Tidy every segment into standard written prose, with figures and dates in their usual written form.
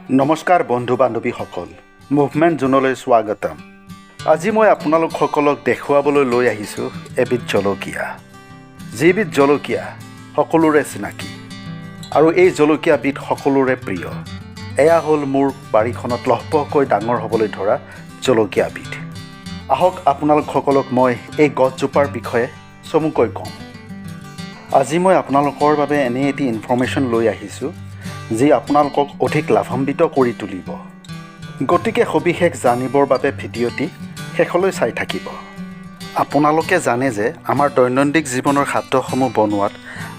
নমস্কাৰ বন্ধু বান্ধৱীসকল, মুভমেণ্ট জোনলৈ স্বাগতম। আজি মই আপোনালোকসকলক দেখুৱাবলৈ লৈ আহিছোঁ এবিধ জলকীয়া, যিবিধ জলকীয়া সকলোৰে চিনাকি আৰু এই জলকীয়াবিধ সকলোৰে প্ৰিয়। এয়া হ'ল মোৰ বাৰীখনত লহপহকৈ ডাঙৰ হ'বলৈ ধৰা জলকীয়াবিধ। আহক আপোনালোকসকলক মই এই গছজোপাৰ বিষয়ে চমুকৈ কওঁ। আজি মই আপোনালোকৰ বাবে এনে এটি ইনফৰ্মেশ্যন লৈ আহিছোঁ যি আপোনালোকক অধিক লাভান্বিত কৰি তুলিব। গতিকে সবিশেষ জানিবৰ বাবে ভিডিঅ'টি শেষলৈ চাই থাকিব। আপোনালোকে জানে যে আমাৰ দৈনন্দিন জীৱনৰ খাদ্যসমূহ বনোৱাত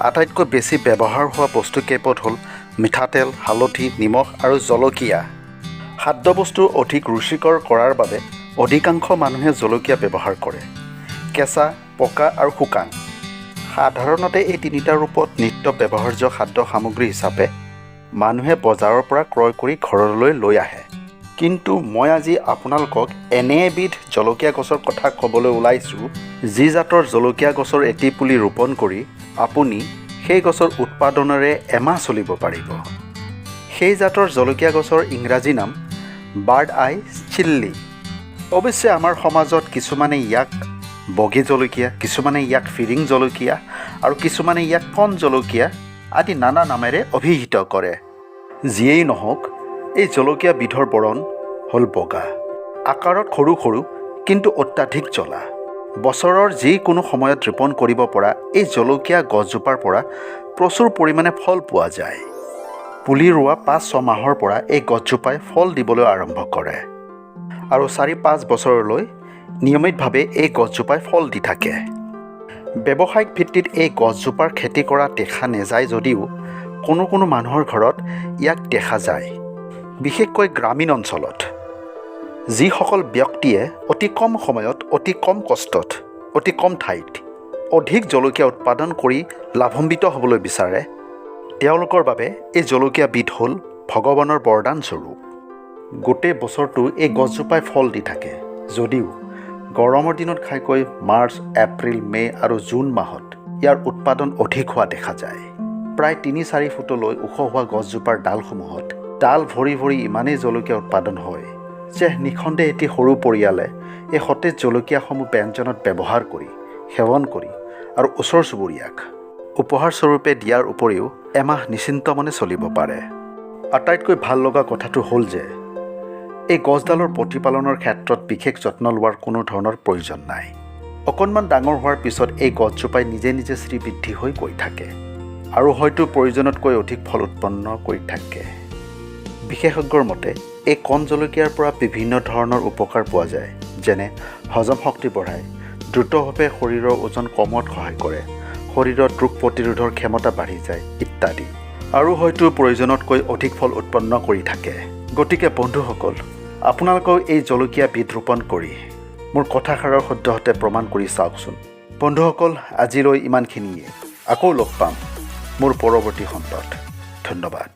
আটাইতকৈ বেছি ব্যৱহাৰ হোৱা বস্তুকেইপদ হ'ল মিঠাতেল, হালধি, নিমখ আৰু জলকীয়া। খাদ্যবস্তু অধিক ৰুচিকৰ কৰাৰ বাবে অধিকাংশ মানুহে জলকীয়া ব্যৱহাৰ কৰে, কেঁচা, পকা আৰু শুকান। সাধাৰণতে এই তিনিটা ৰূপত নিত্য ব্যৱহাৰ্য খাদ্য সামগ্ৰী হিচাপে মানুহে বজাৰৰ পৰা ক্ৰয় কৰি ঘৰলৈ লৈ আহে। কিন্তু মই আজি আপোনালোকক এনে এবিধ জলকীয়া গছৰ কথা ক'বলৈ ওলাইছোঁ, যি জাতৰ জলকীয়া গছৰ এটি পুলি ৰোপণ কৰি আপুনি সেই গছৰ উৎপাদনেৰে এমাহ চলিব পাৰিব। সেই জাতৰ জলকীয়া গছৰ ইংৰাজী নাম বাৰ্ড আই চিল্লি। অৱশ্যে আমাৰ সমাজত কিছুমানে ইয়াক বগী জলকীয়া, কিছুমানে ইয়াক ফিৰিং জলকীয়া আৰু কিছুমানে ইয়াক কণ জলকীয়া আদি নানা নামেৰে অভিহিত কৰে। যিয়েই নহওক, এই জলকীয়াবিধৰ বৰণ হ'ল বগা, আকাৰত সৰু সৰু কিন্তু অত্যাধিক জ্বলা। বছৰৰ যিকোনো সময়ত ৰোপণ কৰিব পৰা এই জলকীয়া গছজোপাৰ পৰা প্ৰচুৰ পৰিমাণে ফল পোৱা যায়। পুলি ৰোৱা 5-6 মাহৰ পৰা এই গছজোপাই ফল দিবলৈ আৰম্ভ কৰে আৰু 4-5 বছৰলৈ নিয়মিতভাৱে এই গছজোপাই ফল দি থাকে। ব্যৱসায়িক ভিত্তিত এই গছজোপাৰ খেতি কৰা দেখা নাযায় যদিও কোনো কোনো মানুহৰ ঘৰত ইয়াক দেখা যায়, বিশেষকৈ গ্ৰামীণ অঞ্চলত। যিসকল ব্যক্তিয়ে অতি কম সময়ত, অতি কম কষ্টত, অতি কম ঠাইত অধিক জলকীয়া উৎপাদন কৰি লাভান্বিত হ'বলৈ বিচাৰে, তেওঁলোকৰ বাবে এই জলকীয়াবিধ হ'ল ভগৱানৰ বৰদান স্বৰূপ। গোটেই বছৰটো এই গছজোপাই ফল দি থাকে যদিও গৰমৰ দিনত ঘাইকৈ মাৰ্চ, এপ্ৰিল, মে' আৰু জুন মাহত ইয়াৰ উৎপাদন অধিক হোৱা দেখা যায়। প্ৰায় 3-4 ফুটলৈ ওখ হোৱা গছজোপাৰ ডালসমূহত ডাল ভৰি ভৰি ইমানেই জলকীয়া উৎপাদন হয় যে নিঃসন্দেহে এটি সৰু পৰিয়ালে এই সতেজ জলকীয়াসমূহ ব্যঞ্জনত ব্যৱহাৰ কৰি, সেৱন কৰি আৰু ওচৰ চুবুৰীয়াক উপহাৰ স্বৰূপে দিয়াৰ উপৰিও এমাহ নিশ্চিন্ত মনে চলিব পাৰে। আটাইতকৈ ভাল লগা কথাটো হ'ল যে এই গছডালৰ প্ৰতিপালনৰ ক্ষেত্ৰত বিশেষ যত্ন লোৱাৰ কোনো ধৰণৰ প্ৰয়োজন নাই। অকণমান ডাঙৰ হোৱাৰ পিছত এই গছজোপাই নিজে নিজে শ্ৰীবৃদ্ধি হৈ গৈ থাকে আৰু হয়তো প্ৰয়োজনতকৈ অধিক ফল উৎপন্ন কৰি থাকে। বিশেষজ্ঞৰ মতে এই কণ জলকীয়াৰ পৰা বিভিন্ন ধৰণৰ উপকাৰ পোৱা যায়, যেনে হজম শক্তি বঢ়ায়, দ্ৰুতভাৱে শৰীৰৰ ওজন কমোৱাত সহায় কৰে, শৰীৰত ৰোগ প্ৰতিৰোধৰ ক্ষমতা বাঢ়ি যায় ইত্যাদি। আৰু হয়তো প্ৰয়োজনতকৈ অধিক ফল উৎপন্ন কৰি থাকে। গতিকে বন্ধুসকল, আপোনালোকেও এই জলকীয়াবিধ ৰোপণ কৰি মোৰ কথাষাৰৰ সদ্যহতে প্ৰমাণ কৰি চাওকচোন। বন্ধুসকল, আজিলৈ ইমানখিনিয়ে। আকৌ লগ পাম মোৰ পৰৱৰ্তী খণ্ডত। ধন্যবাদ।